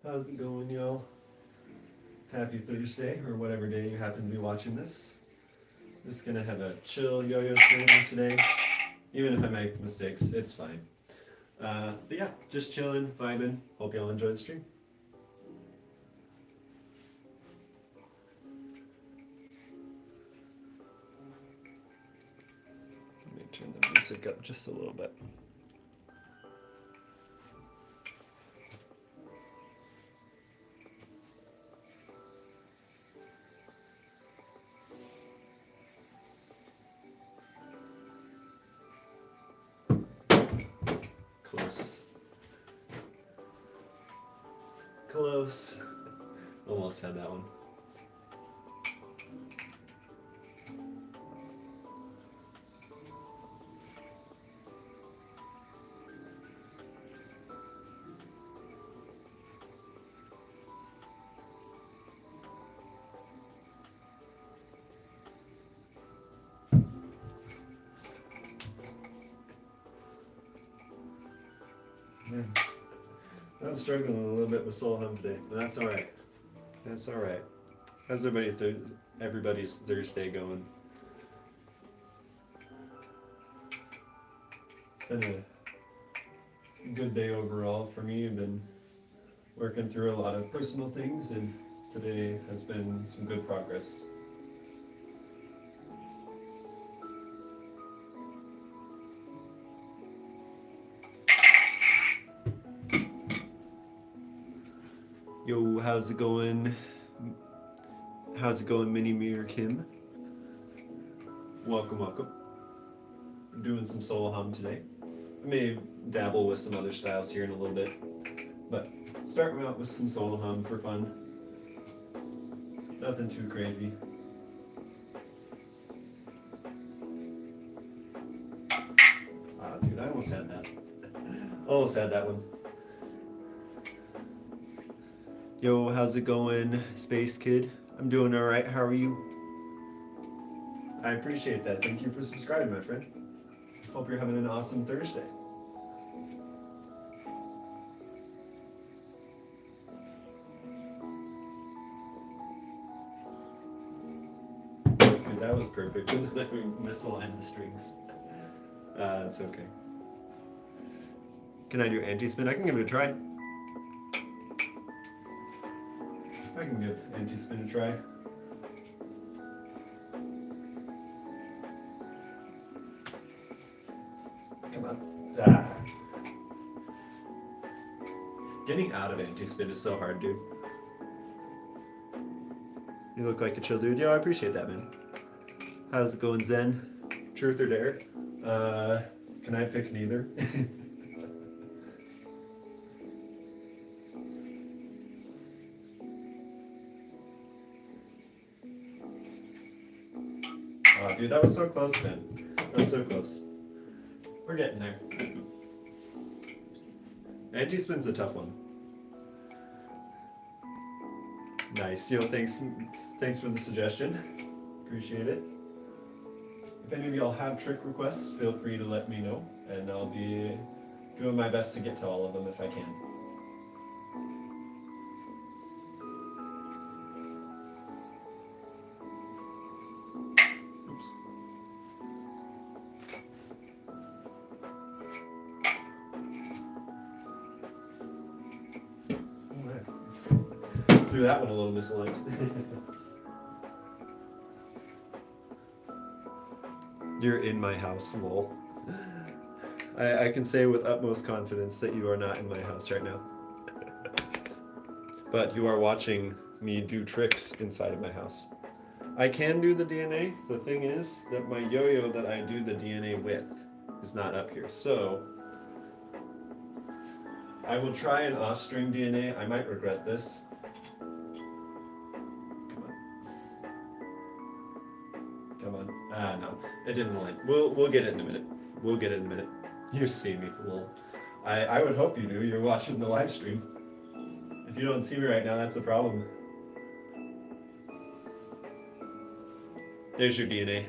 How's it going, y'all? Happy Thursday, or whatever day you happen to be watching this. Just gonna have a chill yo-yo stream today. Even if I make mistakes, it's fine. But yeah, just chilling, vibing. Hope y'all enjoy the stream. Let me turn the music up just a little bit. Close. Close. Almost had that one. Yeah. I'm struggling a little bit with soul hum today, but that's all right. That's all right. How's everybody's Thursday going? It's been a good day overall for me. I've been working through a lot of personal things, and today has been some good progress. Yo, how's it going? How's it going, Mini Me or Kim? Welcome, welcome. I'm doing some solo hum today. I may dabble with some other styles here in a little bit, but starting out with some solo hum for fun. Nothing too crazy. Ah, dude, I almost had that. Almost had that one. Yo, how's it going, Space Kid? I'm doing all right. How are you? I appreciate that. Thank you for subscribing, my friend. Hope you're having an awesome Thursday. Dude, that was perfect. Let me misalign the strings. It's okay. Can I do anti-spin? I can give it a try. I can give anti-spin a try. Come on. Ah. Getting out of anti-spin is so hard, dude. You look like a chill dude. Yo, I appreciate that, man. How's it going, Zen? Truth or dare? Can I pick neither? Oh, dude, that was so close, man. That was so close. We're getting there. Anti-spin's a tough one. Nice. Yo, thanks for the suggestion. Appreciate it. If any of y'all have trick requests, feel free to let me know, and I'll be doing my best to get to all of them if I can. Oops. All right. Threw that one a little misaligned. You're in my house, lol. I can say with utmost confidence that you are not in my house right now. But you are watching me do tricks inside of my house. I can do the DNA. The thing is that my yo-yo that I do the DNA with is not up here. So I will try an off-string DNA. I might regret this. Come on. Ah, no. It didn't align. We'll get it in a minute. We'll get it in a minute. You see me. Well, I would hope you do. You're watching the live stream. If you don't see me right now, that's the problem. There's your DNA.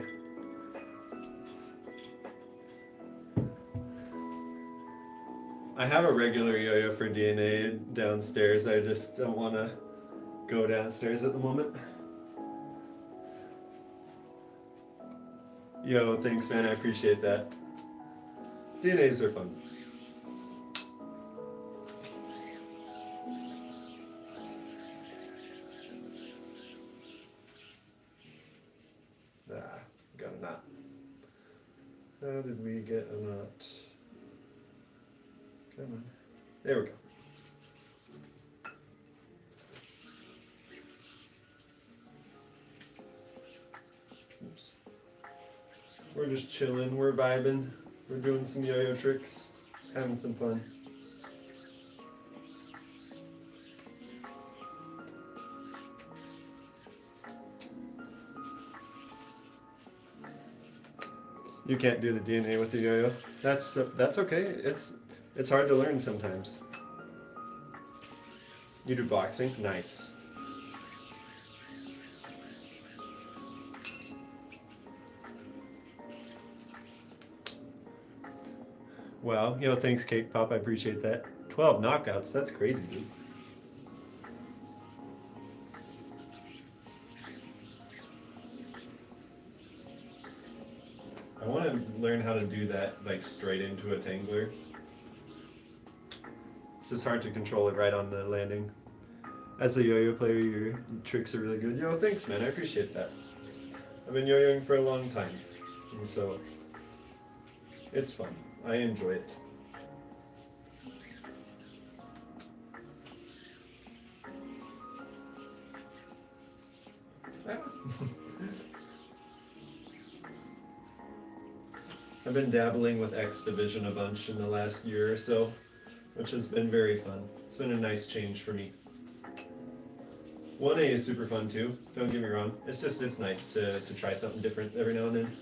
I have a regular yo-yo for DNA downstairs. I just don't want to go downstairs at the moment. Yo, thanks man, I appreciate that. DNAs are fun. Ah, got a knot. How did we get a knot? Come on. There we go. Oops. We're just chilling, we're vibing, we're doing some yo-yo tricks, having some fun. You can't do the DNA with the yo-yo. That's okay. It's hard to learn sometimes. You do boxing? Nice. Wow, yo, thanks Cake Pop, I appreciate that. 12 knockouts, that's crazy, dude. I want to learn how to do that like straight into a tangler. It's just hard to control it right on the landing. As a yo-yo player, your tricks are really good. Yo, thanks man, I appreciate that. I've been yo-yoing for a long time, and so it's fun. I enjoy it. I've been dabbling with X Division a bunch in the last year or so, which has been very fun. It's been a nice change for me. 1A is super fun too, don't get me wrong. It's nice to try something different every now and then.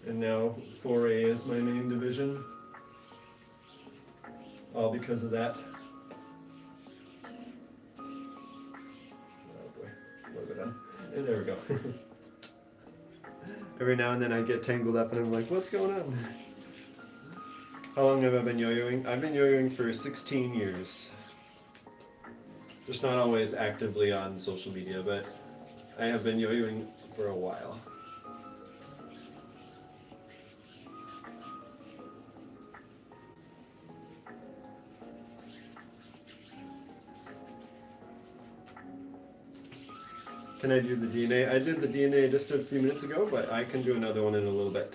And now 4A is my main division. All because of that. Oh boy, what have I done? And there we go. Every now and then I get tangled up and I'm like, what's going on? How long have I been yo-yoing? I've been yo-yoing for 16 years. Just not always actively on social media, but I have been yo-yoing for a while. Can I do the DNA? I did the DNA just a few minutes ago, but I can do another one in a little bit.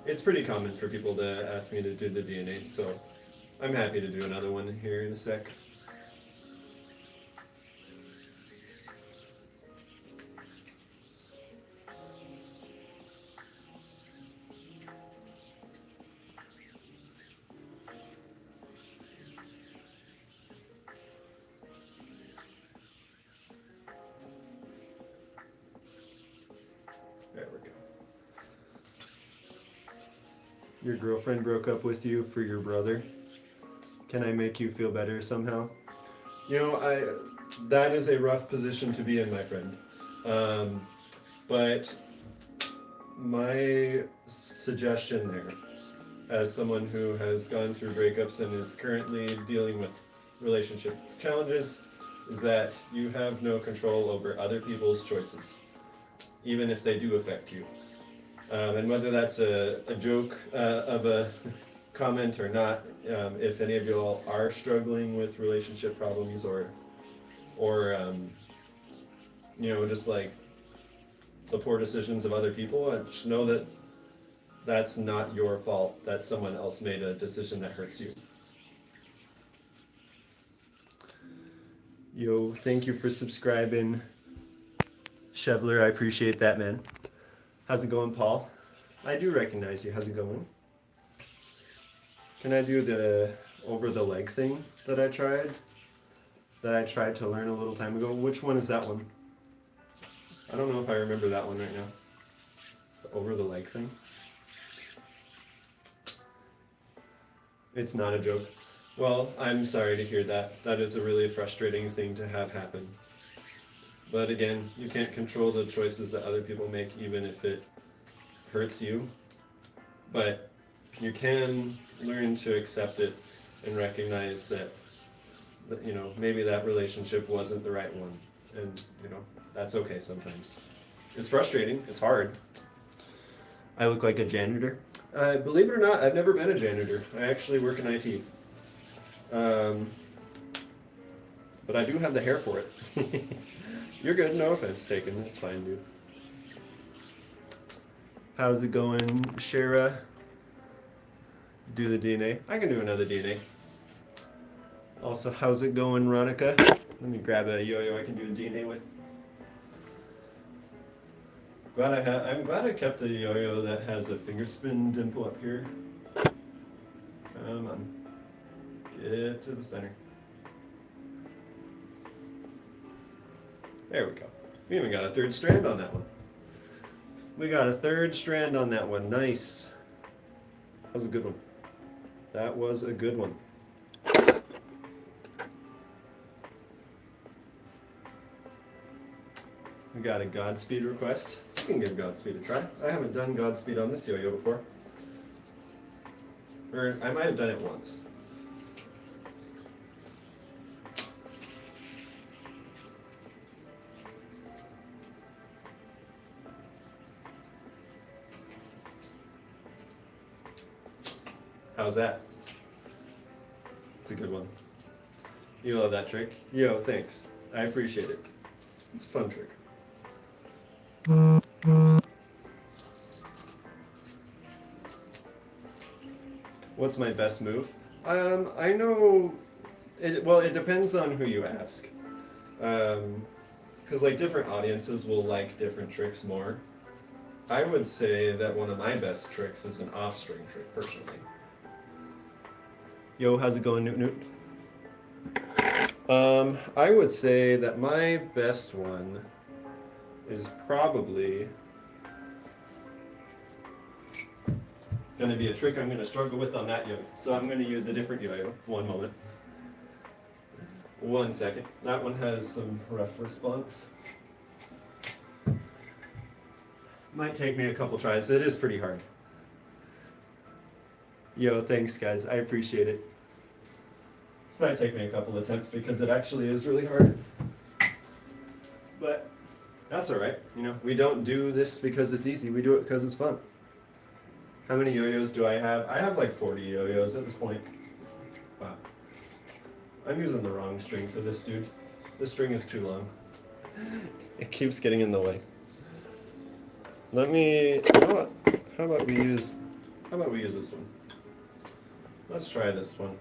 It's pretty common for people to ask me to do the DNA, so I'm happy to do another one here in a sec. There we go. Your girlfriend broke up with you for your brother. Can I make you feel better somehow? You know, that is a rough position to be in, my friend. But my suggestion there, as someone who has gone through breakups and is currently dealing with relationship challenges, is that you have no control over other people's choices, even if they do affect you. And whether that's a joke of a comment or not, if any of you all are struggling with relationship problems or you know, just like the poor decisions of other people, just know that that's not your fault. That someone else made a decision that hurts you. Yo, thank you for subscribing, Chevler. I appreciate that, man. How's it going, Paul? I do recognize you. How's it going? Can I do the over the leg thing that I tried? That I tried to learn a little time ago. Which one is that one? I don't know if I remember that one right now. The over the leg thing. It's not a joke. Well, I'm sorry to hear that. That is a really frustrating thing to have happen. But again, you can't control the choices that other people make, even if it hurts you. But you can learn to accept it and recognize that, you know, maybe that relationship wasn't the right one. And, you know, that's okay sometimes. It's frustrating. It's hard. I look like a janitor. Believe it or not, I've never been a janitor. I actually work in IT. Um, but I do have the hair for it. You're good. No offense taken. That's fine, dude. How's it going, Shara? Do the DNA. I can do another DNA. Also, how's it going, Ronica? Let me grab a yo-yo I can do the DNA with. I'm glad I kept a yo-yo that has a finger spin dimple up here. Come on. Get to the center. There we go. We even got a third strand on that one. We got a third strand on that one. Nice. That was a good one. That was a good one. We got a Godspeed request. You can give Godspeed a try. I haven't done Godspeed on this yo-yo before. Or I might have done it once. How's that? It's a good one. You love that trick? Yo, thanks. I appreciate it. It's a fun trick. What's my best move? I know, well, it depends on who you ask. Because like different audiences will like different tricks more. I would say that one of my best tricks is an off-string trick, personally. Yo, how's it going, Newt Newt? I would say that my best one is probably going to be a trick I'm going to struggle with on that yo. So I'm going to use a different yo-yo. One moment. 1 second. That one has some rough response. Might take me a couple tries. It is pretty hard. Yo, thanks guys. I appreciate it. This might take me a couple attempts because it actually is really hard. But that's alright. You know, we don't do this because it's easy. We do it because it's fun. How many yo-yos do I have? I have like 40 yo-yos at this point. Wow. I'm using the wrong string for this, dude. This string is too long. It keeps getting in the way. Let me, you know what? How about we use this one? Let's try this one.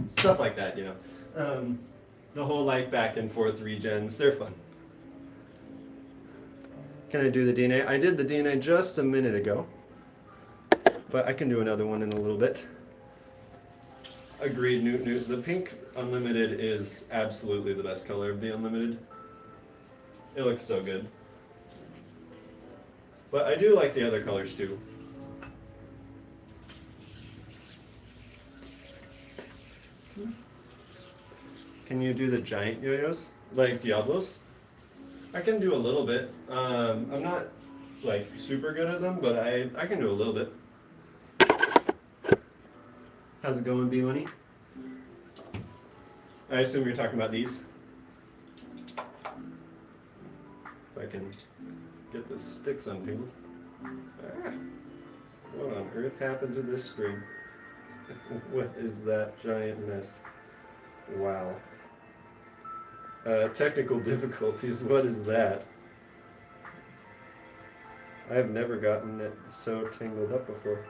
Stuff like that, you know. The whole like back and forth regens, they're fun. Can I do the DNA? I did the DNA just a minute ago, but I can do another one in a little bit. Agreed, Newt Newt. The pink unlimited is absolutely the best color of the unlimited. It looks so good. But I do like the other colors too. Can you do the giant yo-yos? Like Diablos? I can do a little bit. I'm not like super good at them, but I can do a little bit. How's it going, B-Money? I assume you're talking about these. If I can get the sticks unpeeled. Ah, what on earth happened to this screen? What is that giant mess? Wow. Technical difficulties, what is that? I have never gotten it so tangled up before.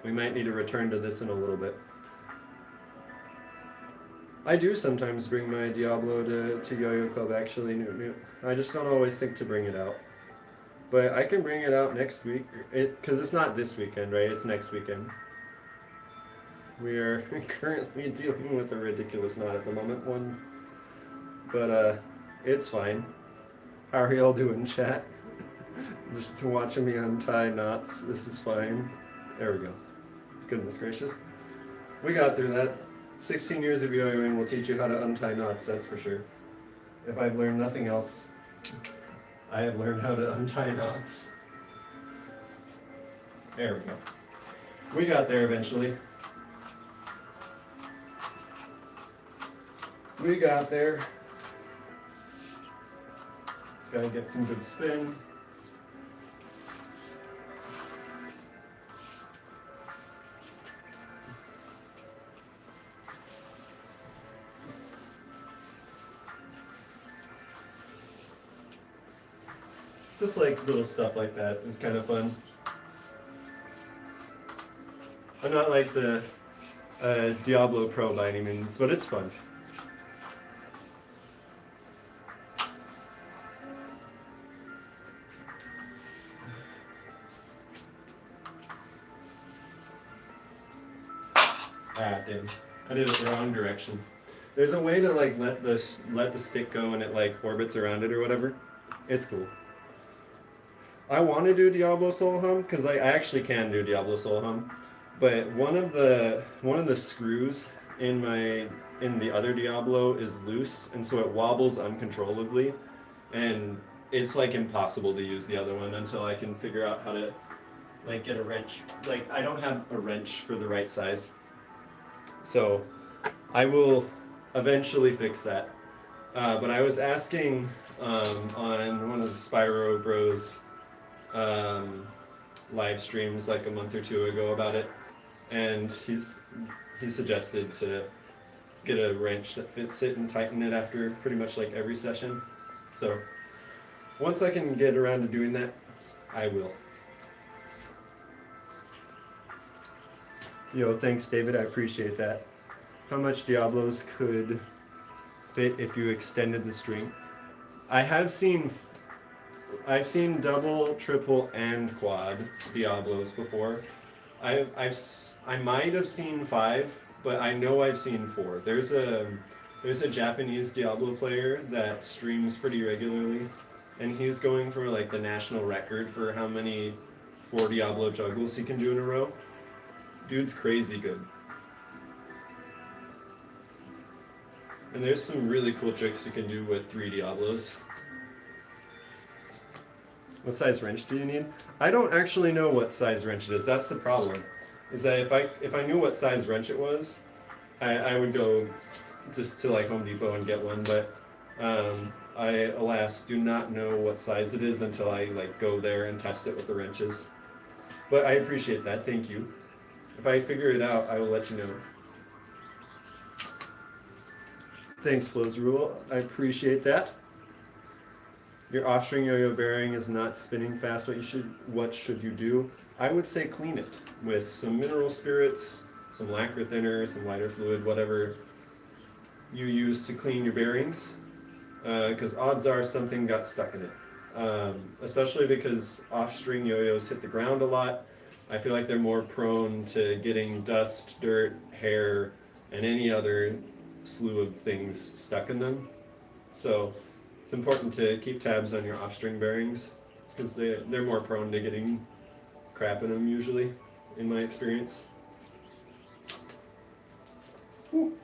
We might need to return to this in a little bit. I do sometimes bring my Diablo to Yo-Yo Club, actually. I just don't always think to bring it out. But I can bring it out next week, because it's not this weekend, right? It's next weekend. We are currently dealing with a ridiculous knot at the moment, but it's fine. How are y'all doing, chat? Just watching me untie knots. This is fine. There we go. Goodness gracious. We got through that. 16 years of yo-yoing will teach you how to untie knots, that's for sure. If I've learned nothing else, I have learned how to untie knots. There we go. We got there eventually. We got there. Just gotta get some good spin. Just like little stuff like that is kind of fun. I'm not like the Diablo pro by any means, but it's fun. Ah, damn. I did it the wrong direction. There's a way to like let the stick go and it like orbits around it or whatever. It's cool. I want to do Diablo Soul Hum because I actually can do Diablo Soul Hum, but one of the screws in the other Diablo is loose, and so it wobbles uncontrollably, and it's like impossible to use the other one until I can figure out how to like get a wrench. Like I don't have a wrench for the right size, so I will eventually fix that. But I was asking on one of the Spyro Bros live streams like a month or two ago about it, and he suggested to get a wrench that fits it and tighten it after pretty much like every session. So once I can get around to doing that, I will. Yo, thanks David, I appreciate that. How much Diablos could fit if you extended the string? I've seen double, triple, and quad Diablos before. I might have seen 5, but I know I've seen 4. There's a Japanese Diablo player that streams pretty regularly, and he's going for like the national record for how many 4 Diablo juggles he can do in a row. Dude's crazy good. And there's some really cool tricks you can do with 3 Diablos. What size wrench do you need? I don't actually know what size wrench it is. That's the problem. Is that if I knew what size wrench it was, I would go just to like Home Depot and get one. But I alas do not know what size it is until I like go there and test it with the wrenches. But I appreciate that. Thank you. If I figure it out, I will let you know. Thanks, Flo's Rule. I appreciate that. Your off-string yo-yo bearing is not spinning fast. What should you do? I would say clean it with some mineral spirits, some lacquer thinner, some lighter fluid, whatever you use to clean your bearings, because odds are something got stuck in it. Especially because off-string yo-yos hit the ground a lot. I feel like they're more prone to getting dust, dirt, hair, and any other slew of things stuck in them. So it's important to keep tabs on your off-string bearings because they're more prone to getting crap in them usually, in my experience. Whew.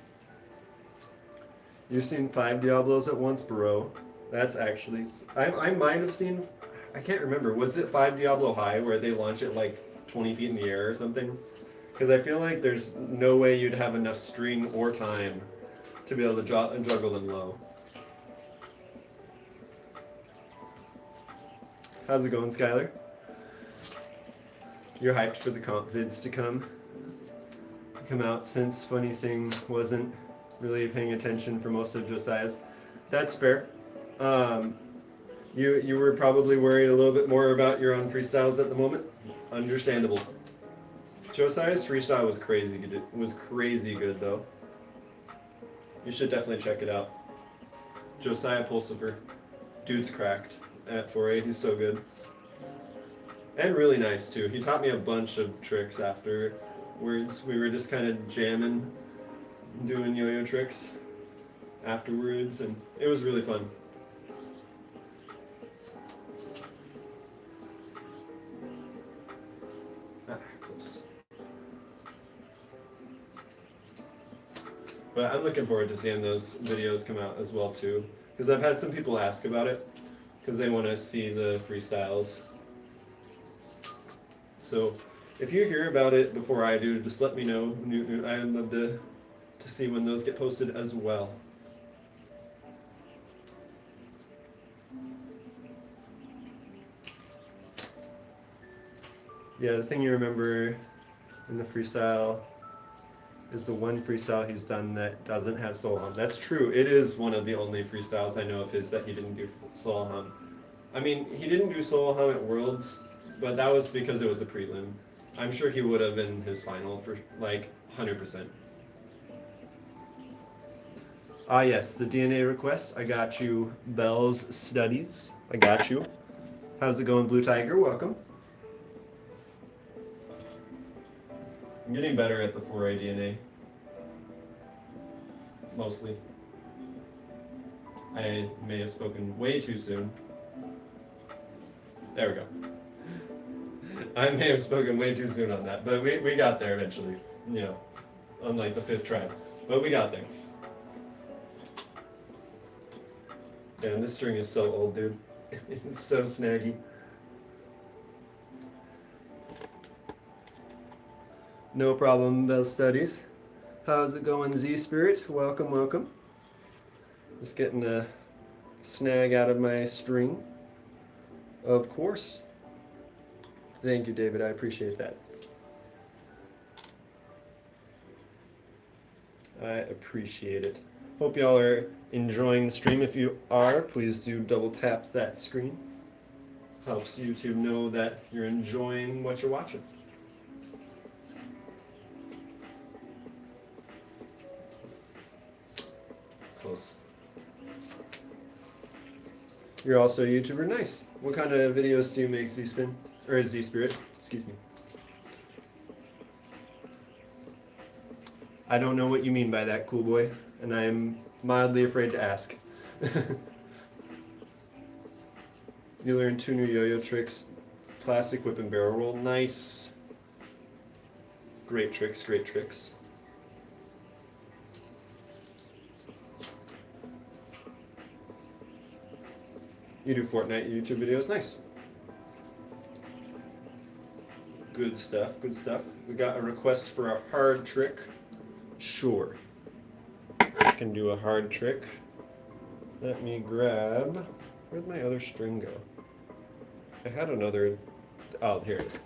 You've seen 5 Diablos at once, bro. That's actually... I might have seen... I can't remember. Was it 5 Diablo High where they launch it like 20 feet in the air or something? Because I feel like there's no way you'd have enough string or time to be able to juggle them low. How's it going, Skylar? You're hyped for the comp vids to come out since Funny Thing wasn't really paying attention for most of Josiah's. That's fair. You were probably worried a little bit more about your own freestyles at the moment. Understandable. Josiah's freestyle was crazy good. Was crazy good though. You should definitely check it out. Josiah Pulsifer, dude's cracked at 4A. He's so good. And really nice too. He taught me a bunch of tricks afterwards. We were just kind of jamming, doing yo-yo tricks afterwards, and it was really fun. Close. But I'm looking forward to seeing those videos come out as well too, because I've had some people ask about it, because they want to see the freestyles. So if you hear about it before I do, just let me know. I'd love to see when those get posted as well. Yeah, the thing you remember in the freestyle is the one freestyle he's done that doesn't have solo hum. That's true. It is one of the only freestyles I know of his that he didn't do solo hum. I mean, he didn't do solo hum at Worlds, but that was because it was a prelim. I'm sure he would have in his final for like 100%. Ah yes, the DNA request. I got you, Bell's Studies. I got you. How's it going, Blue Tiger? Welcome. I'm getting better at the 4A DNA. Mostly. I may have spoken way too soon. There we go. I may have spoken way too soon on that, but we got there eventually. You know, on like the 5th try. But we got there. Man, this string is so old, dude. It's so snaggy. No problem, Bell Studies. How's it going, Z-Spirit? Welcome, welcome. Just getting a snag out of my string. Of course. Thank you, David. I appreciate that. I appreciate it. Hope y'all are enjoying the stream. If you are, please do double tap that screen. Helps YouTube know that you're enjoying what you're watching. Close. You're also a YouTuber. Nice. What kind of videos do you make, Z-Spin? Or Z-Spirit? Excuse me. I don't know what you mean by that, cool boy, and I am mildly afraid to ask. You learned 2 new yo-yo tricks. Plastic whip and barrel roll. Nice. Great tricks, great tricks. You do Fortnite YouTube videos. Nice. Good stuff, good stuff. We got a request for a hard trick. Sure. I can do a hard trick. Let me grab... Where'd my other string go? I had another... Oh, here it is.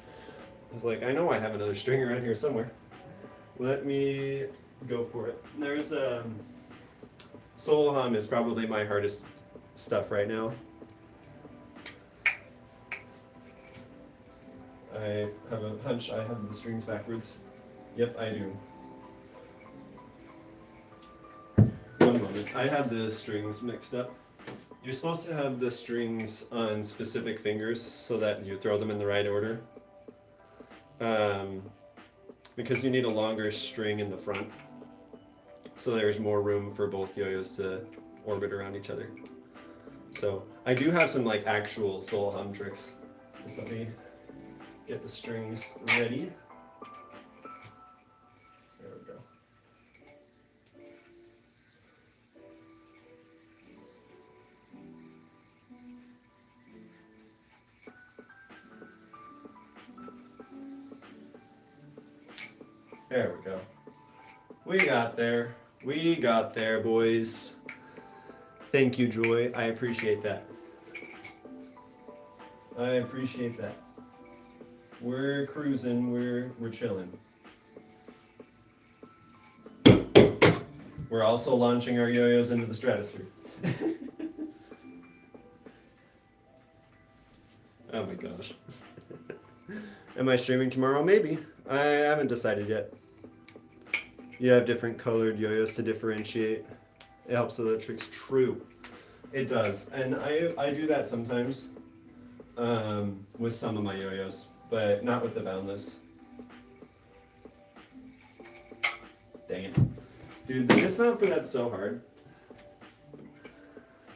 I was like, I know I have another string around here somewhere. Let me go for it. There's solo hum is probably my hardest stuff right now. I have a hunch I have the strings backwards. Yep, I do. One moment. I have the strings mixed up. You're supposed to have the strings on specific fingers so that you throw them in the right order. Because you need a longer string in the front. So there's more room for both yo-yos to orbit around each other. So I do have some like actual solo hum tricks. Just let me get the strings ready. There we go. There we go. We got there. We got there, boys. Thank you, Joy. I appreciate that. I appreciate that. We're cruising. We're chilling. We're also launching our yo-yos into the stratosphere. Oh my gosh. Am I streaming tomorrow? Maybe. I haven't decided yet. You have different colored yo-yos to differentiate. It helps with the tricks. True. It does. And I do that sometimes with some of my yo-yos, but not with the boundless. Dang it. Dude, the dismount for that's so hard.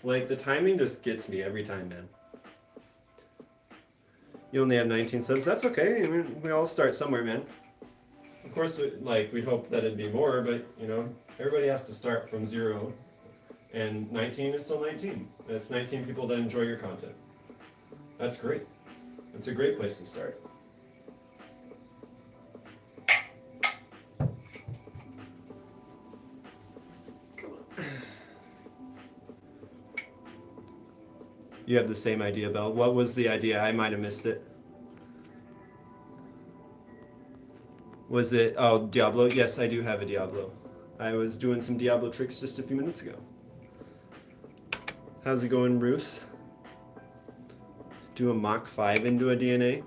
Like, the timing just gets me every time, man. You only have 19 subs. That's okay. I mean, we all start somewhere, man. course, we'd hope that it'd be more, but you know, everybody has to start from 0, and 19 is still 19. It's 19 people that enjoy your content. That's great. It's a great place to start. Come on. You have the same idea, Belle. What was the idea? I might have missed it. Was it, oh, Diablo? Yes, I do have a Diablo. I was doing some Diablo tricks just a few minutes ago. How's it going, Ruth? Do a Mach 5 into a DNA?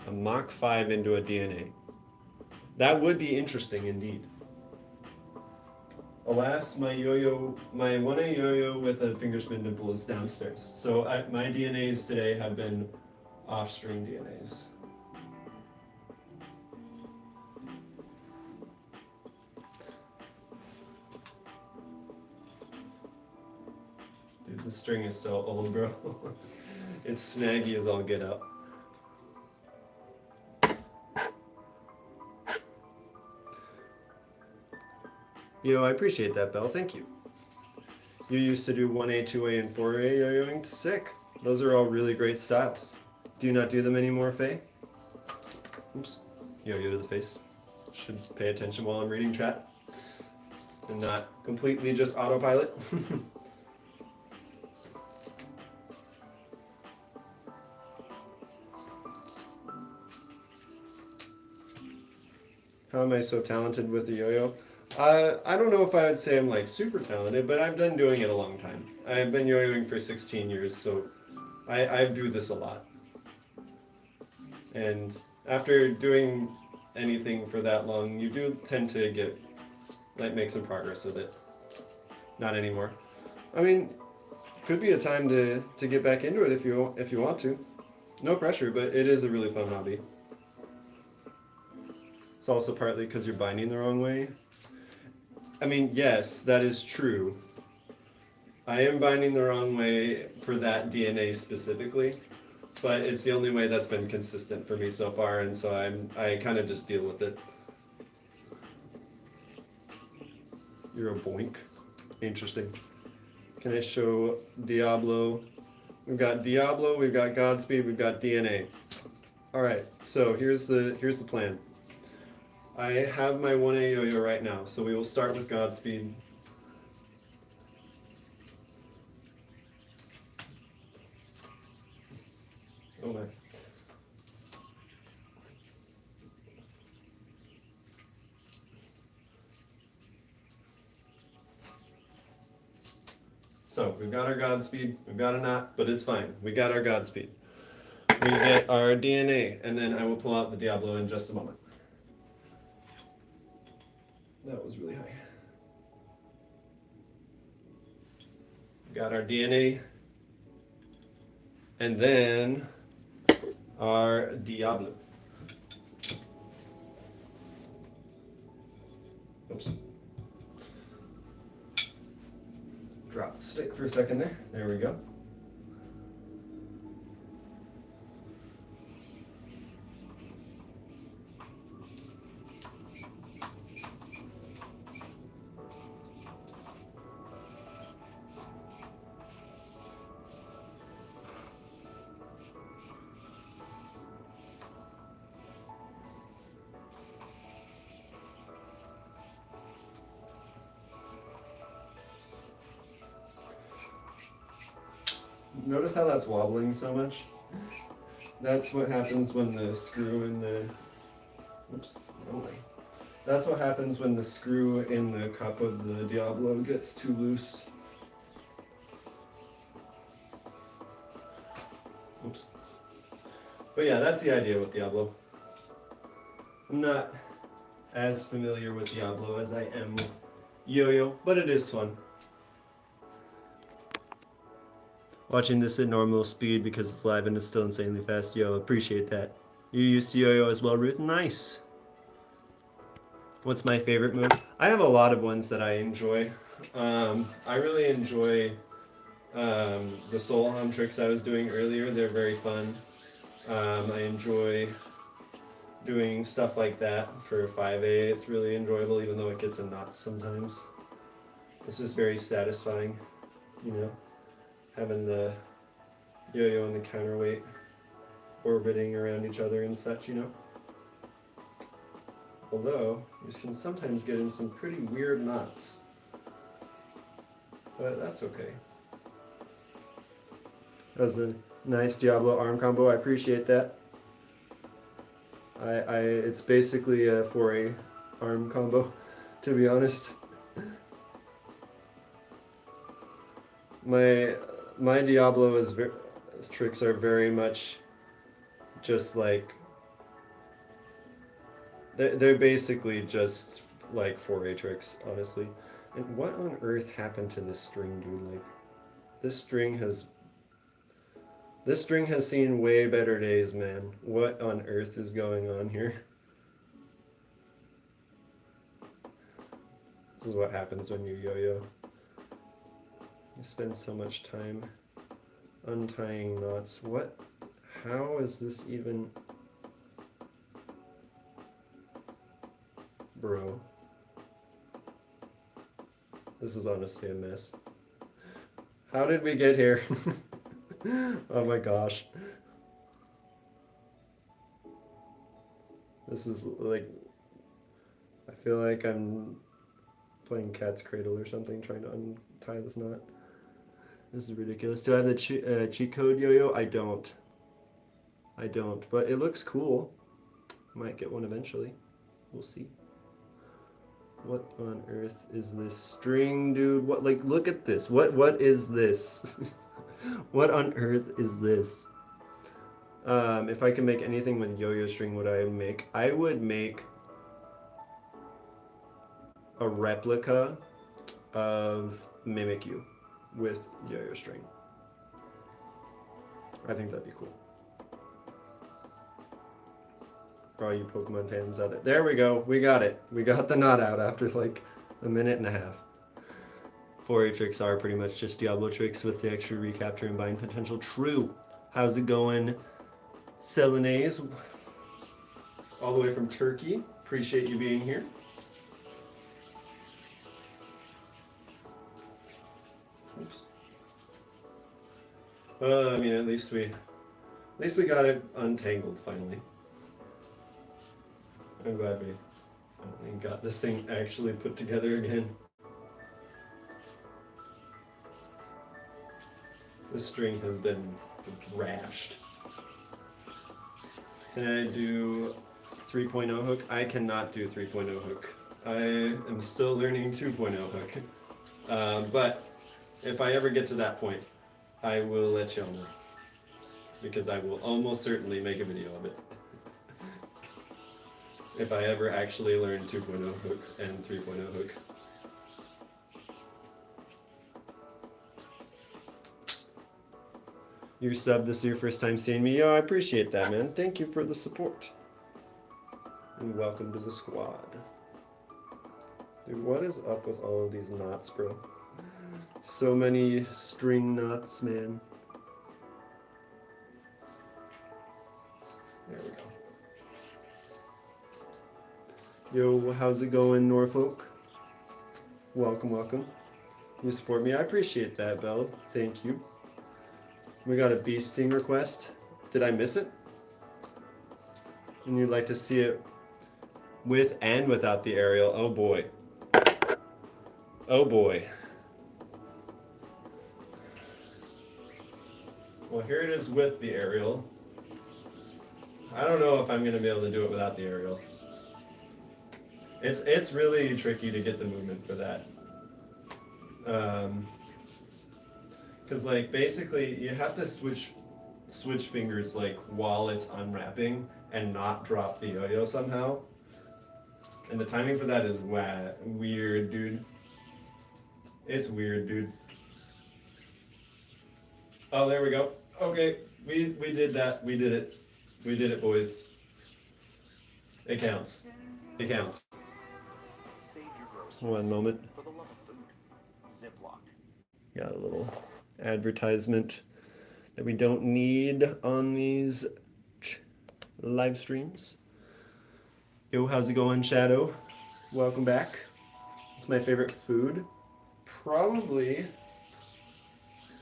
A Mach 5 into a DNA. That would be interesting indeed. Alas, my 1A yo-yo with a finger spin nipple is downstairs. So my DNAs today have been off-string DNAs. Dude, the string is so old, bro. It's snaggy as all get up. Yo, I appreciate that, Belle. Thank you. You used to do 1A, 2A, and 4A yo-yoing? Sick. Those are all really great styles. Do you not do them anymore, Faye? Oops. Yo-yo to the face. Should pay attention while I'm reading chat. And not completely just autopilot. How am I so talented with the yo-yo? I don't know if I would say I'm like super talented, but I've been doing it a long time. I've been yo-yoing for 16 years, so I do this a lot. And after doing anything for that long, you do tend to make some progress with it. Not anymore. I mean, could be a time to get back into it if you want to. No pressure, but it is a really fun hobby. It's also partly because you're binding the wrong way. I mean, yes, that is true. I am binding the wrong way for that DNA specifically, but it's the only way that's been consistent for me so far, and so I kind of just deal with it. You're a boink. Interesting. Can I show Diablo? We've got Diablo, we've got Godspeed, we've got DNA. All right, so here's the plan. I have my 1A yo-yo right now, so we will start with Godspeed. Oh my. So we've got our Godspeed, we've got a knot, but it's fine. We got our Godspeed. We get our DNA, and then I will pull out the Diablo in just a moment. That was really high. Got our DNA, and then our Diablo. Oops. Drop the stick for a second there. There we go. Notice how that's wobbling so much? That's what happens when the screw in the... Oops, no way. That's what happens when the screw in the cup of the Diablo gets too loose. Oops. But yeah, that's the idea with Diablo. I'm not as familiar with Diablo as I am with yo-yo, but it is fun. Watching this at normal speed because it's live and it's still insanely fast. Yo, appreciate that. You used to yo-yo as well, Ruth? Nice. What's my favorite move? I have a lot of ones that I enjoy. I really enjoy the soul hum tricks I was doing earlier. They're very fun. I enjoy doing stuff like that for 5A. It's really enjoyable, even though it gets in knots sometimes. It's just very satisfying, you know, having the yo-yo and the counterweight orbiting around each other and such, you know. Although, you can sometimes get in some pretty weird knots. But that's okay. That was a nice Diablo arm combo. I appreciate that. It's basically a 4A arm combo, to be honest. My Diablo tricks are very much just like they're basically just like 4A tricks, honestly. And what on earth happened to this string, dude? Like, this string has seen way better days, man. What on earth is going on here? This is what happens when you yo-yo. You spend so much time untying knots. What? How is this even... Bro. This is honestly a mess. How did we get here? Oh my gosh. This is like... I feel like I'm playing Cat's Cradle or something, trying to untie this knot. This is ridiculous. Do I have the cheat code yo-yo? I don't. But it looks cool. Might get one eventually. We'll see. What on earth is this string, dude? What, like, look at this. What is this? What on earth is this? If I can make anything with yo-yo string, what I make? I would make a replica of Mimikyu with yo-yo string. I think that'd be cool. For all you Pokemon fans out there. There we go. We got it. We got the knot out after like a minute and a half. 4A tricks are pretty much just Diablo tricks with the extra recapture and bind potential. True. How's it going, Selenase? All the way from Turkey. Appreciate you being here. Oops. I mean, at least we got it untangled finally. I'm glad we finally got this thing actually put together again. This string has been thrashed. Can I do 3.0 hook? I cannot do 3.0 hook. I am still learning 2.0 hook. But if I ever get to that point, I will let y'all know. Because I will almost certainly make a video of it. If I ever actually learn 2.0 hook and 3.0 hook. You subbed, this is your first time seeing me. Yo, I appreciate that, man. Thank you for the support. And welcome to the squad. Dude, what is up with all of these knots, bro? So many string knots, man. There we go. Yo, how's it going, Norfolk? Welcome, welcome. You support me? I appreciate that, Belle. Thank you. We got a bee sting request. Did I miss it? And you'd like to see it with and without the aerial. Oh boy. Oh boy. Well, here it is with the aerial. I don't know if I'm going to be able to do it without the aerial. It's really tricky to get the movement for that. Because like basically you have to switch fingers like while it's unwrapping and not drop the yo-yo somehow. And the timing for that is weird, dude. It's weird, dude. Oh, there we go. Okay, we did that. We did it. We did it, boys. It counts. It counts. One moment. Got a little advertisement that we don't need on these live streams. Yo, how's it going, Shadow? Welcome back. It's my favorite food. Probably,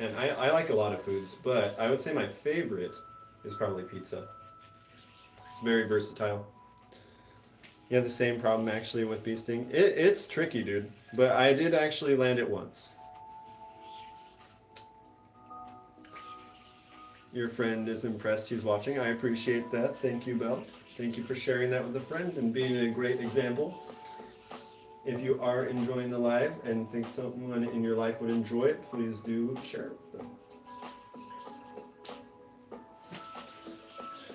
and I like a lot of foods, but I would say my favorite is probably pizza. It's very versatile. You have the same problem actually with bee sting. It's tricky, dude, but I did actually land it once. Your friend is impressed he's watching. I appreciate that. Thank you, Belle. Thank you for sharing that with a friend and being a great example. If you are enjoying the live and think someone in your life would enjoy it, please do share it with them.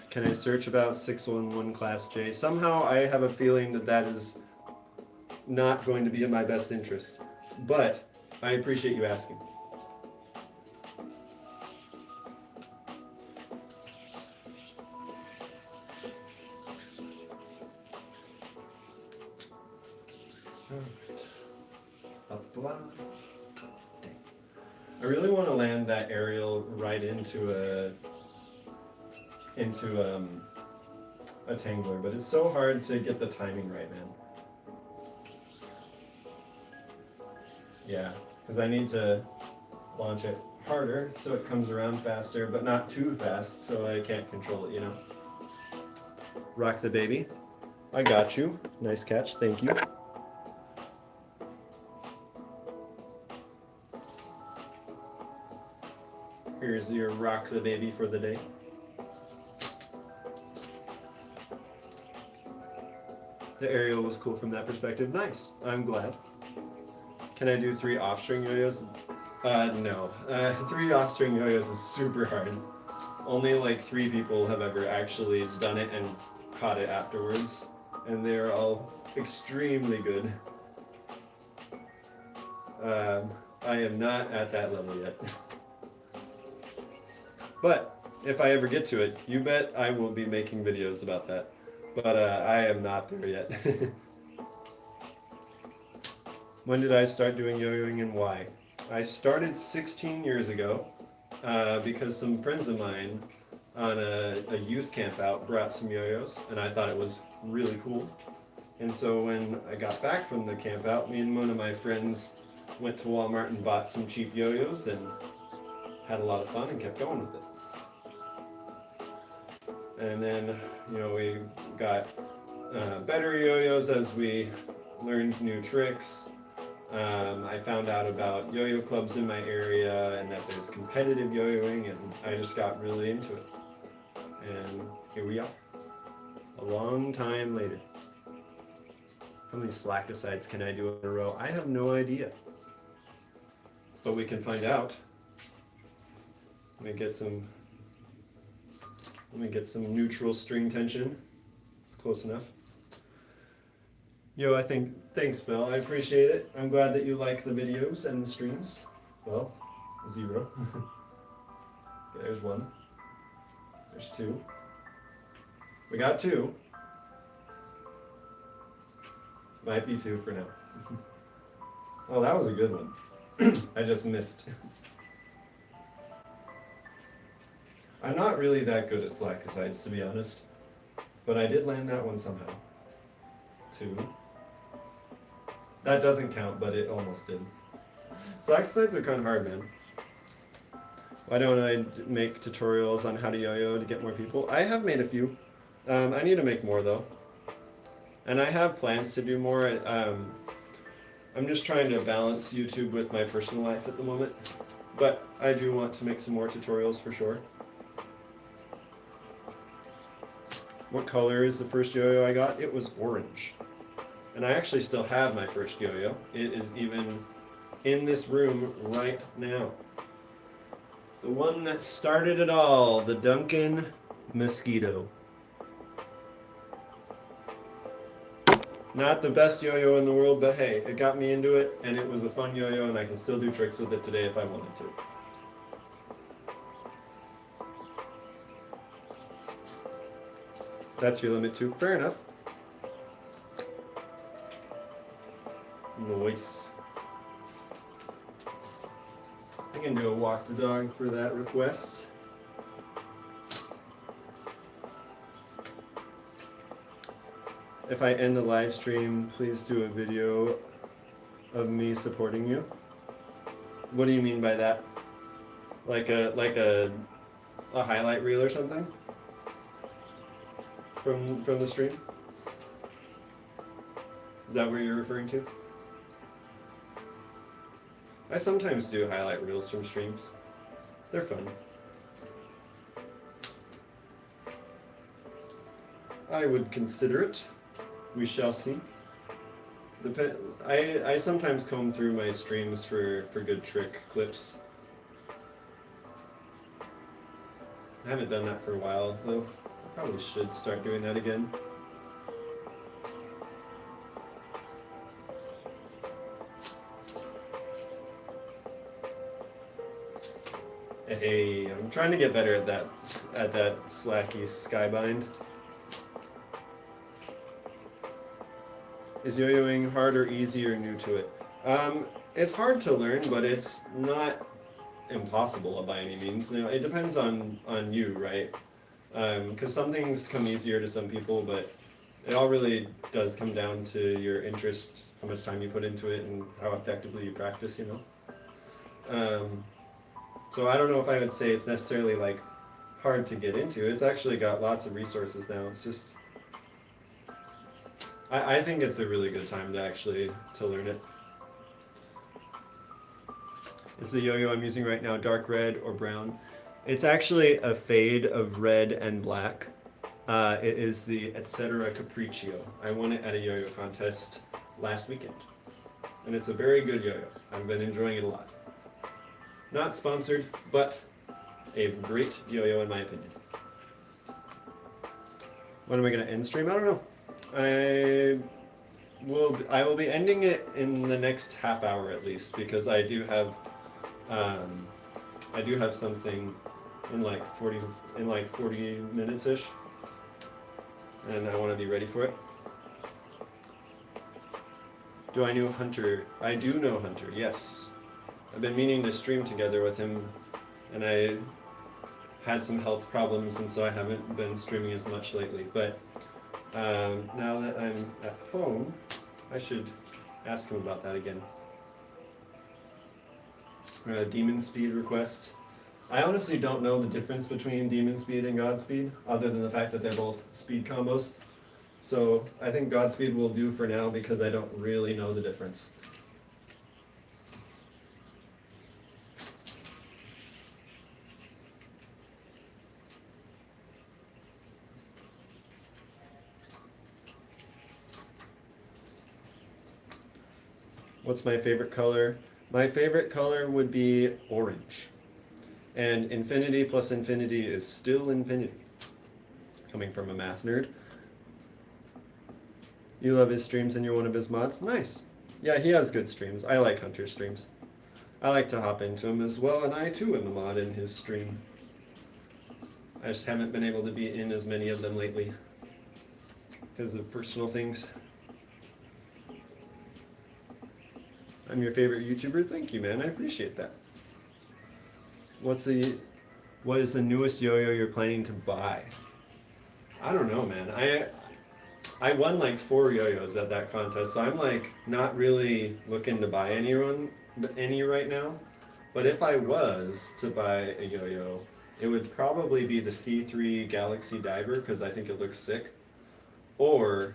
Can I search about 611 Class J? Somehow I have a feeling that that is not going to be in my best interest, but I appreciate you asking. I really want to land that aerial right into a tangler, but it's so hard to get the timing right, man. Yeah, because I need to launch it harder so it comes around faster, but not too fast so I can't control it, you know? Rock the baby. I got you. Nice catch. Thank you. Here's your rock the baby for the day. The aerial was cool from that perspective. Nice. I'm glad. Can I do 3 off-string yo-yos? No. 3 off-string yo-yos is super hard. Only like 3 people have ever actually done it and caught it afterwards. And they're all extremely good. I am not at that level yet. But if I ever get to it, you bet I will be making videos about that. But I am not there yet. When did I start doing yo-yoing and why? I started 16 years ago because some friends of mine on a youth camp out brought some yo-yos and I thought it was really cool. And so when I got back from the camp out, me and one of my friends went to Walmart and bought some cheap yo-yos and had a lot of fun and kept going with it. And then, you know, we got better yo-yos as we learned new tricks. I found out about yo-yo clubs in my area and that there's competitive yo-yoing, and I just got really into it. And here we are, a long time later. How many slack asides can I do in a row? I have no idea. But we can find out. Let me get some neutral string tension. It's close enough. Yo, thanks, Bill. I appreciate it. I'm glad that you like the videos and the streams. Well, 0. Okay, there's 1. There's 2. We got 2. Might be 2 for now. Oh, that was a good one. I just missed. I'm not really that good at slack asides, to be honest. But I did land that one somehow. 2. That doesn't count, but it almost did. Slack asides are kind of hard, man. Why don't I make tutorials on how to yo-yo to get more people? I have made a few. I need to make more, though. And I have plans to do more. I'm just trying to balance YouTube with my personal life at the moment. But I do want to make some more tutorials for sure. What color is the first yo-yo I got? It was orange. And I actually still have my first yo-yo. It is even in this room right now. The one that started it all, the Duncan Mosquito. Not the best yo-yo in the world, but hey, it got me into it, and it was a fun yo-yo, and I can still do tricks with it today if I wanted to. That's your limit too. Fair enough. Nice. I can do a walk the dog for that request. if I end the live stream, please do a video of me supporting you. What do you mean by that? Like a highlight reel or something from the stream? Is that what you're referring to? I sometimes do highlight reels from streams. They're fun. I would consider it. We shall see. I sometimes comb through my streams for good trick clips. I haven't done that for a while, though. I probably should start doing that again. Hey, I'm trying to get better at that slacky skybind. Is yo-yoing hard or easy or new to it? It's hard to learn, but it's not impossible by any means. You know, it depends on you, right? Because some things come easier to some people, but it all really does come down to your interest, how much time you put into it, and how effectively you practice, you know? So I don't know if I would say it's necessarily like hard to get into. It's actually got lots of resources now. It's just, I think it's a really good time to learn it. Is the yo-yo I'm using right now dark red or brown? It's actually a fade of red and black. It is the Etc. Capriccio. I won it at a yo-yo contest last weekend. And it's a very good yo-yo. I've been enjoying it a lot. Not sponsored, but a great yo-yo in my opinion. When am I going to end stream? I don't know. I will be ending it in the next half hour at least, because I do have something in like 40 minutes ish, and I want to be ready for it. Do I know Hunter? I do know Hunter, yes. I've been meaning to stream together with him, and I had some health problems, and so I haven't been streaming as much lately. But now that I'm at home, I should ask him about that again. Demon speed request. I honestly don't know the difference between demon speed and Godspeed, other than the fact that they're both speed combos. So I think Godspeed will do for now because I don't really know the difference. What's my favorite color? My favorite color would be orange. And infinity plus infinity is still infinity. Coming from a math nerd. You love his streams and you're one of his mods? Nice. Yeah, he has good streams. I like Hunter's streams. I like to hop into him as well, and I too am a mod in his stream. I just haven't been able to be in as many of them lately because of personal things. I'm your favorite YouTuber. Thank you, man. I appreciate that. What is the newest yo-yo you're planning to buy? I don't know, man. I won like 4 yo-yos at that contest, so I'm like not really looking to buy any right now. But if I was to buy a yo-yo, it would probably be the C3 Galaxy Diver because I think it looks sick, or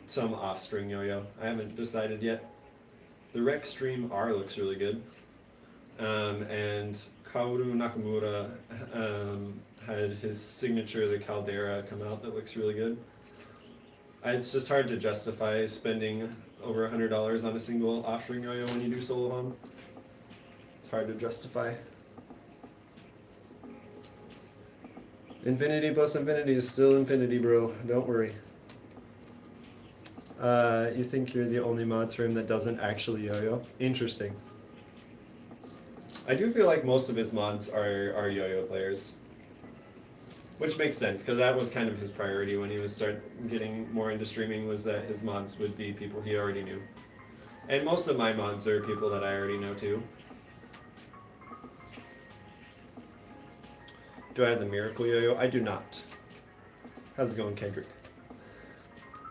some off-string yo-yo. I haven't decided yet. The Rextreme R looks really good. And Kaoru Nakamura had his signature, the Caldera, come out that looks really good. It's just hard to justify spending over $100 on a single off-string yo-yo when you do solo hum. It's hard to justify. Infinity plus infinity is still infinity, bro. Don't worry. You think you're the only mod stream that doesn't actually yo-yo? Interesting. I do feel like most of his mods are yo-yo players. Which makes sense, because that was kind of his priority when he was getting more into streaming, was that his mods would be people he already knew. And most of my mods are people that I already know too. Do I have the Miracle Yo-Yo? I do not. How's it going, Kendrick?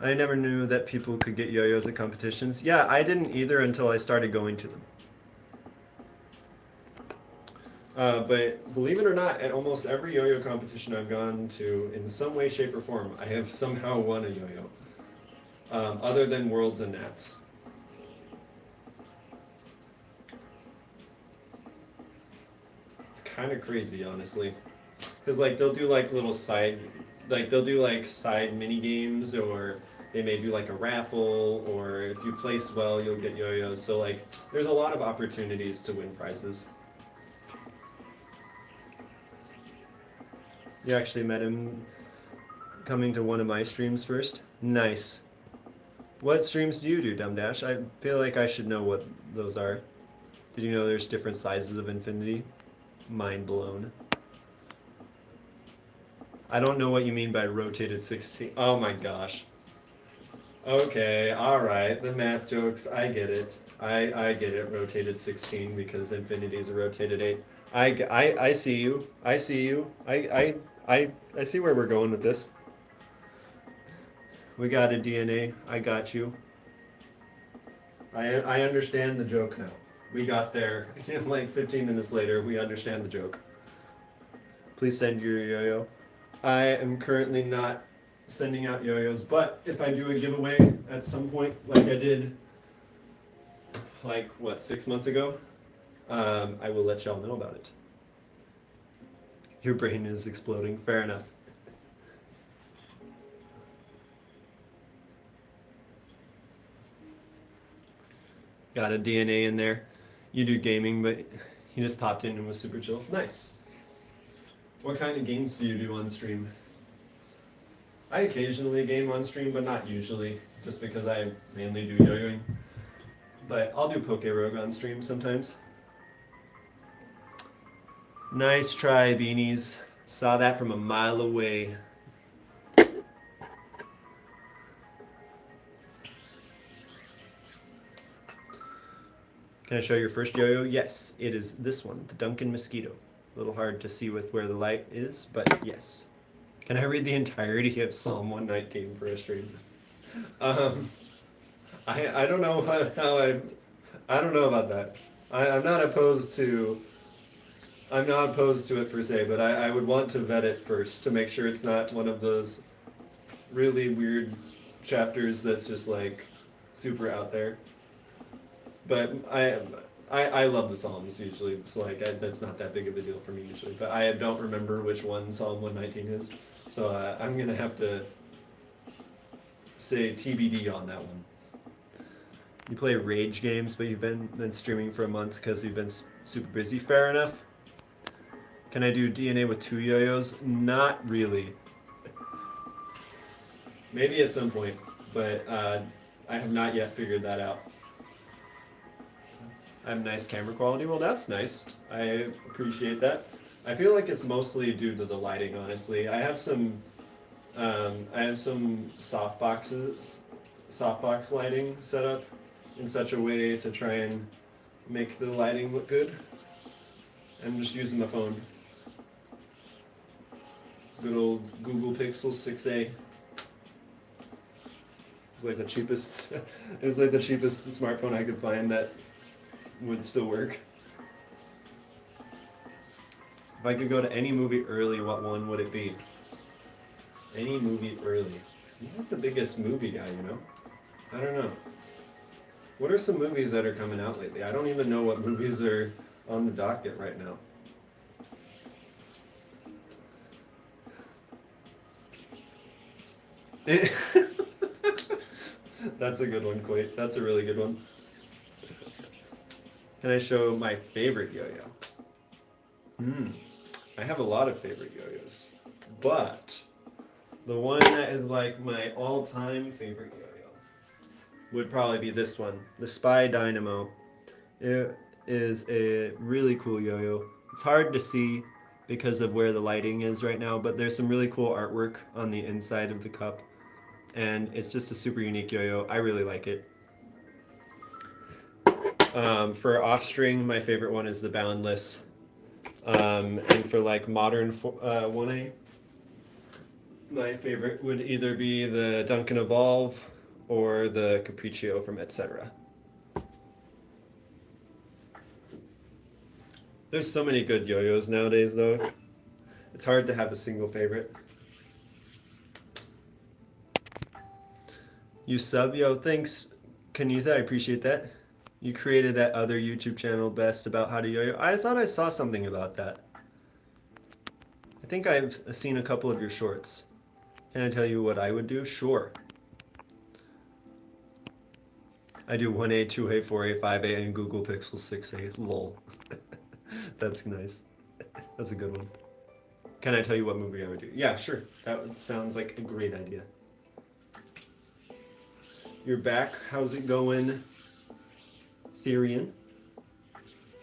I never knew that people could get yo-yos at competitions. Yeah, I didn't either until I started going to them. But believe it or not, at almost every yo-yo competition I've gone to, in some way, shape, or form, I have somehow won a yo-yo. Other than Worlds and Nats. It's kind of crazy, honestly. Because like they'll do like little side, like they'll do like side mini games, or they may do like a raffle, or if you place well, you'll get yo-yos. So like, there's a lot of opportunities to win prizes. You actually met him coming to one of my streams first? Nice. What streams do you do, Dumb Dash? I feel like I should know what those are. Did you know there's different sizes of infinity? Mind blown. I don't know what you mean by rotated 16. Oh my gosh. Okay, alright. The math jokes, I get it. I get it, rotated 16 because infinity is a rotated 8. I see you. I see you. I see where we're going with this. We got a DNA. I got you. I understand the joke now. We got there. Like 15 minutes later, we understand the joke. Please send your yo-yo. I am currently not sending out yo-yos, but if I do a giveaway at some point, like I did, like, what, 6 months ago, I will let y'all know about it. Your brain is exploding. Fair enough. Got a DNA in there. You do gaming, but he just popped in and was super chill. Nice. What kind of games do you do on stream? I occasionally game on stream, but not usually, just because I mainly do yo-yoing. But I'll do Poke Rogue on stream sometimes. Nice try, Beanies. Saw that from a mile away. Can I show your first yo-yo? Yes, it is this one, the Duncan Mosquito. A little hard to see with where the light is, but yes. Can I read the entirety of Psalm 119 for a stream? I don't know how I don't know about that. I'm not opposed to it per se, but I would want to vet it first to make sure it's not one of those really weird chapters that's just like super out there. But I love the Psalms usually, so like that's not that big of a deal for me usually. But I don't remember which one Psalm 119 is, so I'm gonna have to say TBD on that one. You play rage games, but you've been streaming for a month because you've been super busy. Fair enough. Can I do DNA with 2 yo-yos? Not really. Maybe at some point, but I have not yet figured that out. I have nice camera quality. Well, that's nice. I appreciate that. I feel like it's mostly due to the lighting, honestly. I have some softbox lighting set up in such a way to try and make the lighting look good. I'm just using my phone. Good old Google Pixel 6a. It's like the cheapest. It was like the cheapest smartphone I could find that would still work. If I could go to any movie early, what one would it be? Any movie early. You're not the biggest movie guy, you know? I don't know. What are some movies that are coming out lately? I don't even know what movies are on the docket right now. That's a good one, Quate. That's a really good one. Can I show my favorite yo-yo? I have a lot of favorite yo-yos, but the one that is like my all-time favorite yo-yo would probably be this one, the Spy Dynamo. It is a really cool yo-yo. It's hard to see because of where the lighting is right now, but there's some really cool artwork on the inside of the cup, and it's just a super unique yo-yo. I really like it. For off-string, my favorite one is the Boundless. And for like modern 1A, My favorite would either be the Duncan Evolve or the Capriccio from Etc. There's so many good yo-yos nowadays, though. It's hard to have a single favorite. You sub, yo, thanks, Kanitha, I appreciate that. You created that other YouTube channel, Best, about how to yo-yo. I thought I saw something about that. I think I've seen a couple of your shorts. Can I tell you what I would do? Sure. I do 1A, 2A, 4A, 5A, and Google Pixel 6A. Lol. That's nice. That's a good one. Can I tell you what movie I would do? Yeah, sure. That sounds like a great idea. You're back. How's it going, Therian?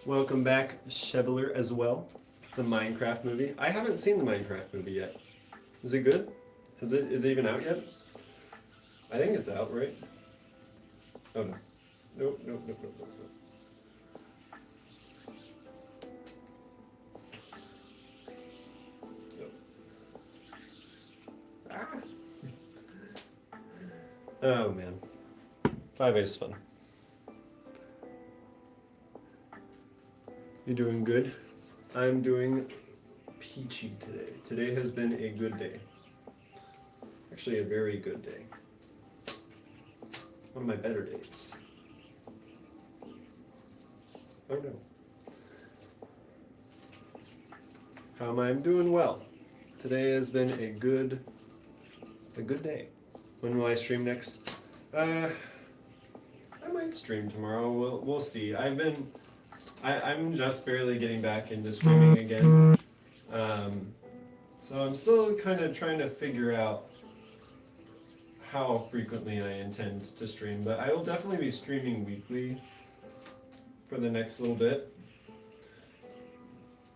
Welcome back, Chevalier, as well. It's a Minecraft movie. I haven't seen the Minecraft movie yet. Is it good? Is it even out yet? I think it's out, right? Oh no. Nope, nope, nope, nope, nope, nope. Oh man, 5A is fun. You doing good? I'm doing peachy today. Today has been a good day. Actually, a very good day. One of my better days. Oh no. How am I? I'm doing well. Today has been a good day. When will I stream next? I might stream tomorrow. We'll see. I'm just barely getting back into streaming again. So I'm still kind of trying to figure out how frequently I intend to stream, but I will definitely be streaming weekly for the next little bit,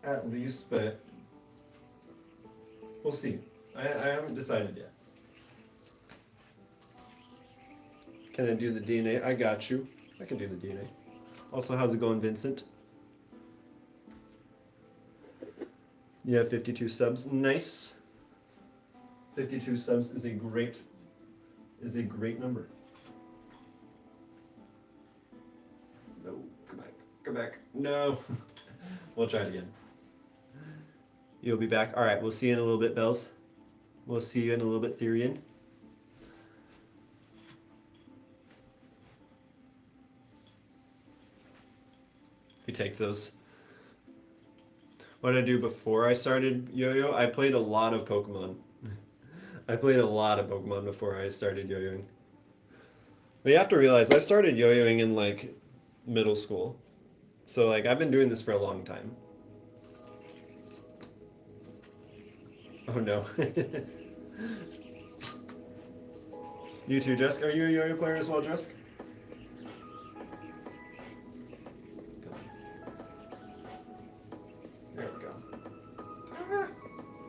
at least, but we'll see. I haven't decided yet. Can I do the DNA? I got you. I can do the DNA. Also, how's it going, Vincent? You have 52 subs. Nice. 52 subs is a great number. No, come back. Come back. No. We'll try it again. You'll be back. All right, we'll see you in a little bit, Bells. We'll see you in a little bit, Therian. We take those. What did I do before I started yo-yo? I played a lot of Pokemon. I played a lot of Pokemon before I started yo-yoing. But you have to realize I started yo-yoing in like middle school. So like I've been doing this for a long time. Oh no. You too, Jessica. Are you a yo-yo player as well, Jessica? There we go. Ah,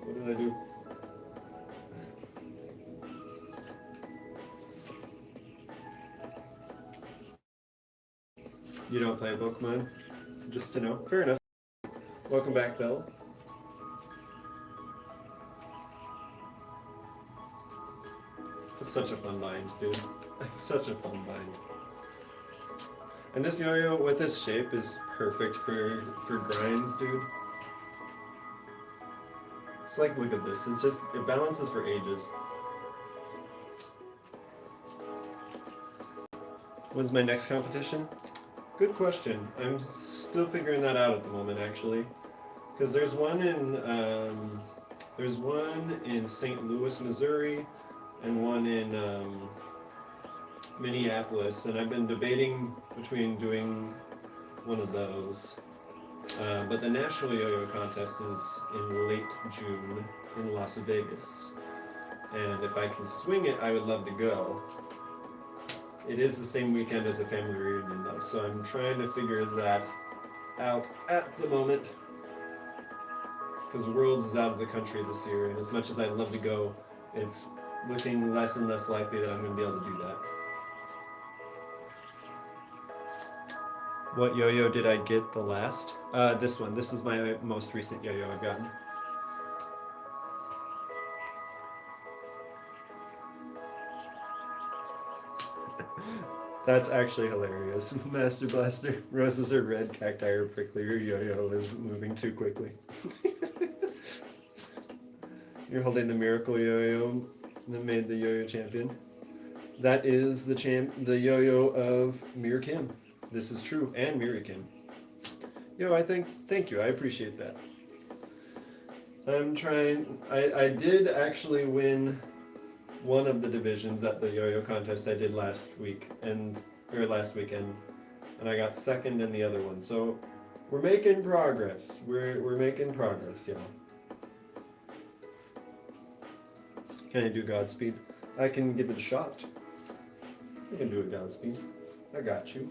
what did I do? You don't play Pokemon? Just to know. Fair enough. Welcome back, Belle. It's such a fun bind, dude. It's such a fun bind. And this yo-yo with this shape is perfect for grinds, dude. It's like, look at this. It's just, it balances for ages. When's my next competition? Good question. I'm still figuring that out at the moment, actually. Because there's one in St. Louis, Missouri, and one in Minneapolis, and I've been debating between doing one of those. But the National Yo-Yo Contest is in late June in Las Vegas. And if I can swing it, I would love to go. It is the same weekend as a family reunion though, so I'm trying to figure that out at the moment. Because Worlds is out of the country this year, and as much as I'd love to go, it's looking less and less likely that I'm going to be able to do that. What yo-yo did I get the last? This one. This is my most recent yo-yo I've gotten. That's actually hilarious. Master Blaster. Roses are red, cacti are prickly, your yo-yo is moving too quickly. You're holding the miracle yo-yo that made the yo-yo champion. That is the yo-yo of Mir Kim. This is true, and Miri Kim. Yo, thank you, I appreciate that. I'm trying, I did actually win one of the divisions at the yo-yo contest I did last weekend, and I got second in the other one. So we're making progress. We're making progress, y'all. Can I do Godspeed? I can give it a shot. I can do a Godspeed. I got you.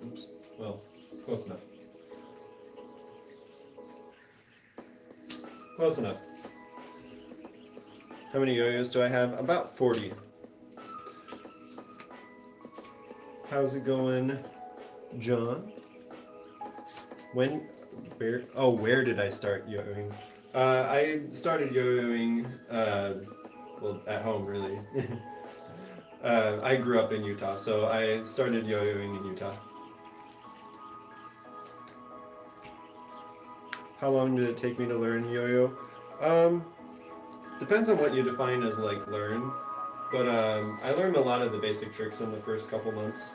Oops. Well, close enough. Close enough. How many yo-yos do I have? About 40. How's it going, John? Where did I start yo-yoing? I started yo-yoing, well, at home, really. I grew up in Utah, so I started yo-yoing in Utah. How long did it take me to learn yo-yo? Depends on what you define as, like, learn. But I learned a lot of the basic tricks in the first couple months.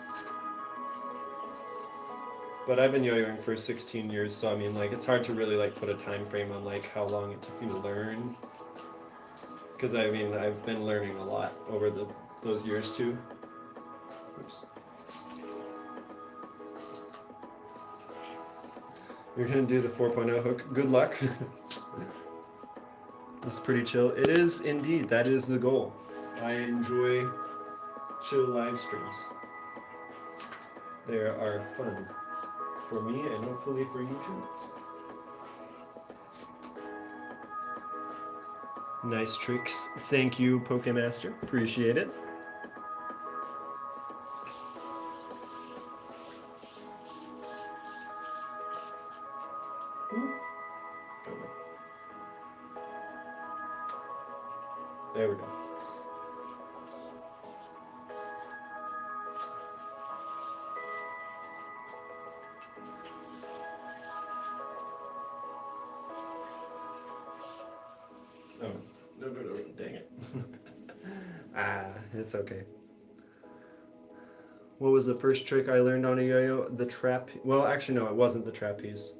But I've been yo-yoing for 16 years, so I mean, like, it's hard to really, like, put a time frame on, like, how long it took me to learn. Because, I mean, I've been learning a lot over those years, too. Oops. You're gonna do the 4.0 hook. Good luck. This is pretty chill. It is indeed. That is the goal. I enjoy chill live streams. They are fun for me and hopefully for you too. Nice tricks. Thank you, Pokemaster. Appreciate it. There we go. Oh, no, dang it. It's okay. What was the first trick I learned on a yo-yo? The trap, well, actually, no, it wasn't the trapeze.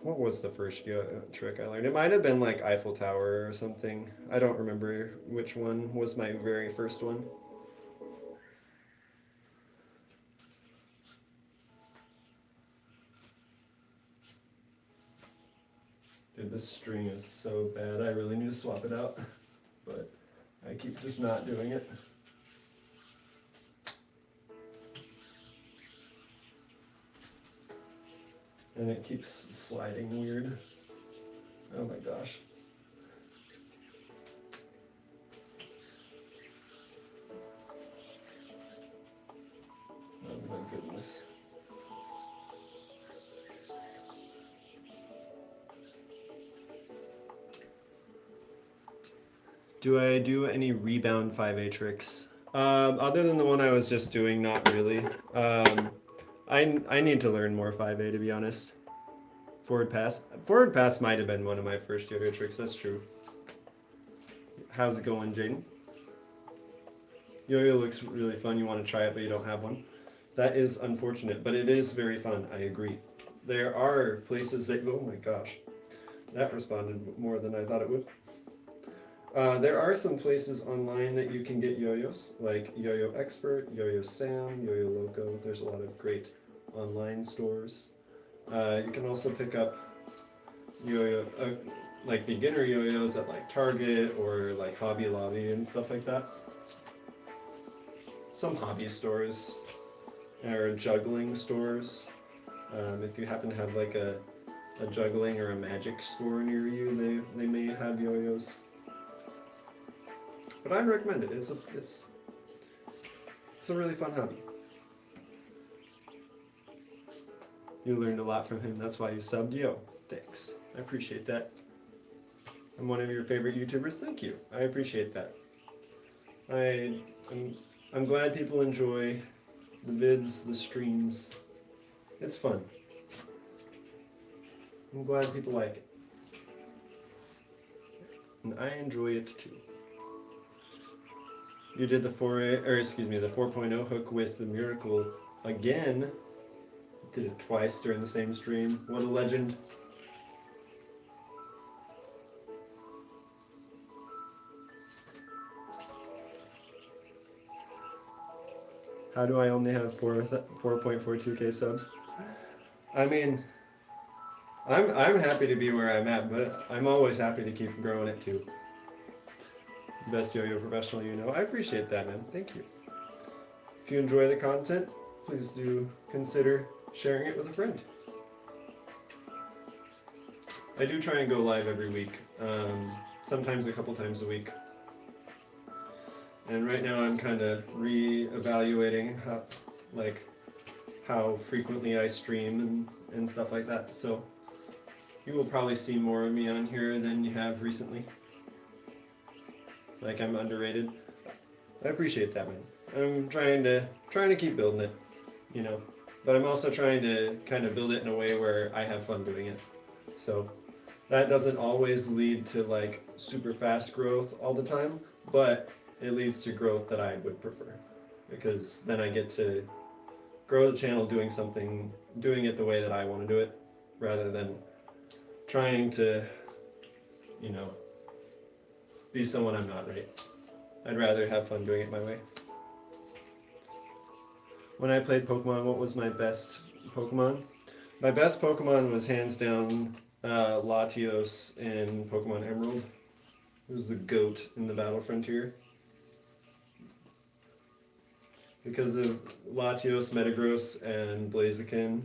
What was the first yo-yo trick I learned? It might have been like Eiffel Tower or something. I don't remember which one was my very first one. Dude, this string is so bad. I really need to swap it out. But I keep just not doing it. And it keeps sliding weird. Oh my gosh. Oh my goodness. Do I do any rebound 5A tricks? Other than the one I was just doing, not really. I need to learn more 5A, to be honest. Forward pass. Forward pass might have been one of my first yo-yo tricks, that's true. How's it going, Jaden? Yo-yo looks really fun. You want to try it, but you don't have one. That is unfortunate, but it is very fun. I agree. There are places that... Oh my gosh. That responded more than I thought it would. There are some places online that you can get yo-yos, like Yo-Yo Expert, Yo-Yo Sam, Yo-Yo Loco. There's a lot of great online stores. You can also pick up yo-yo, like beginner yo-yos at like Target or like Hobby Lobby and stuff like that. Some hobby stores or juggling stores. If you happen to have like a juggling or a magic store near you, they may have yo-yos. But I'd recommend it. It's a really fun hobby. You learned a lot from him. That's why you subbed. Yo, thanks. I appreciate that. I'm one of your favorite YouTubers. Thank you. I appreciate that. I'm glad people enjoy the vids, the streams. It's fun. I'm glad people like it. And I enjoy it too. You did the 4.0 hook with the Miracle again. Did it twice during the same stream. What a legend. How do I only have 4.42k subs? I mean, I'm happy to be where I'm at, but I'm always happy to keep growing it too. Best yo-yo professional you know. I appreciate that, man. Thank you. If you enjoy the content, please do consider sharing it with a friend. I do try and go live every week, sometimes a couple times a week. And right now I'm kind of re-evaluating how frequently I stream and stuff like that. So you will probably see more of me on here than you have recently. Like I'm underrated. I appreciate that, man. I'm trying to keep building it, you know. But I'm also trying to kind of build it in a way where I have fun doing it. So that doesn't always lead to like super fast growth all the time, but it leads to growth that I would prefer, because then I get to grow the channel doing it the way that I want to do it, rather than trying to, you know, be someone I'm not, right? I'd rather have fun doing it my way. When I played Pokemon, what was my best Pokemon? My best Pokemon was hands down Latios in Pokemon Emerald. It was the GOAT in the Battle Frontier. Because of Latios, Metagross, and Blaziken,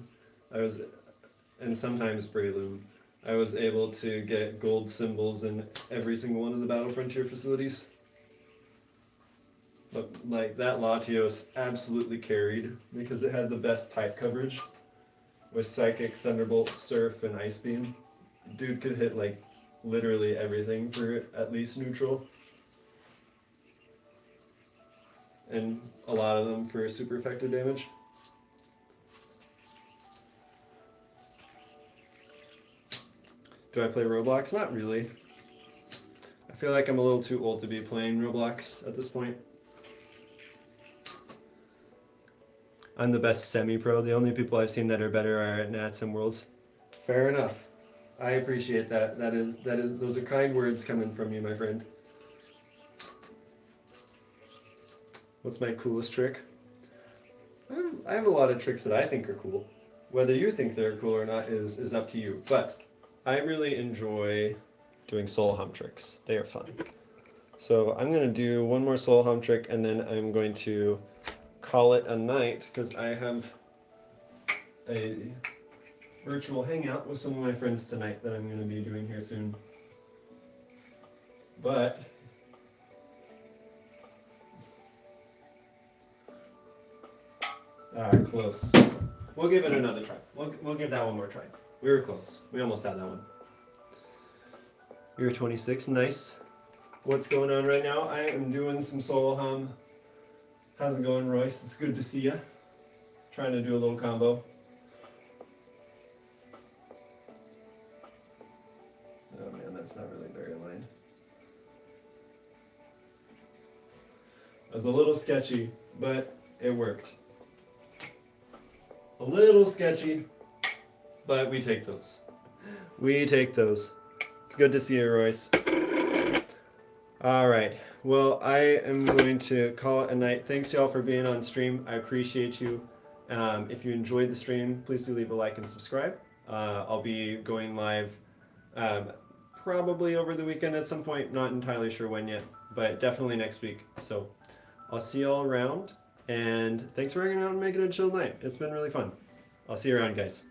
and sometimes Breloom, I was able to get gold symbols in every single one of the Battle Frontier facilities. But like that Latios absolutely carried because it had the best type coverage with Psychic, Thunderbolt, Surf, and Ice Beam. Dude could hit like literally everything for at least neutral. And a lot of them for super effective damage. Do I play Roblox? Not really. I feel like I'm a little too old to be playing Roblox at this point. I'm the best semi-pro. The only people I've seen that are better are at Nats and Worlds. Fair enough. I appreciate that. Those are kind words coming from you, my friend. What's my coolest trick? I have a lot of tricks that I think are cool. Whether you think they're cool or not is up to you. But I really enjoy doing soul hum tricks. They are fun. So I'm going to do one more soul hum trick, and then I'm going to call it a night, because I have a virtual hangout with some of my friends tonight that I'm going to be doing here soon. But close. We'll give it another try. We'll give that one more try. We were close. We almost had that one. You're 26. Nice. What's going on right now? I am doing some soul hum. How's it going, Royce? It's good to see you. Trying to do a little combo. Oh man, that's not really very aligned. It was a little sketchy, but it worked. A little sketchy, but we take those. We take those. It's good to see you, Royce. All right. Well, I am going to call it a night. Thanks, y'all, for being on stream. I appreciate you. If you enjoyed the stream, please do leave a like and subscribe. I'll be going live probably over the weekend at some point. Not entirely sure when yet, but definitely next week. So I'll see y'all around. And thanks for hanging out and making it a chill night. It's been really fun. I'll see you around, guys.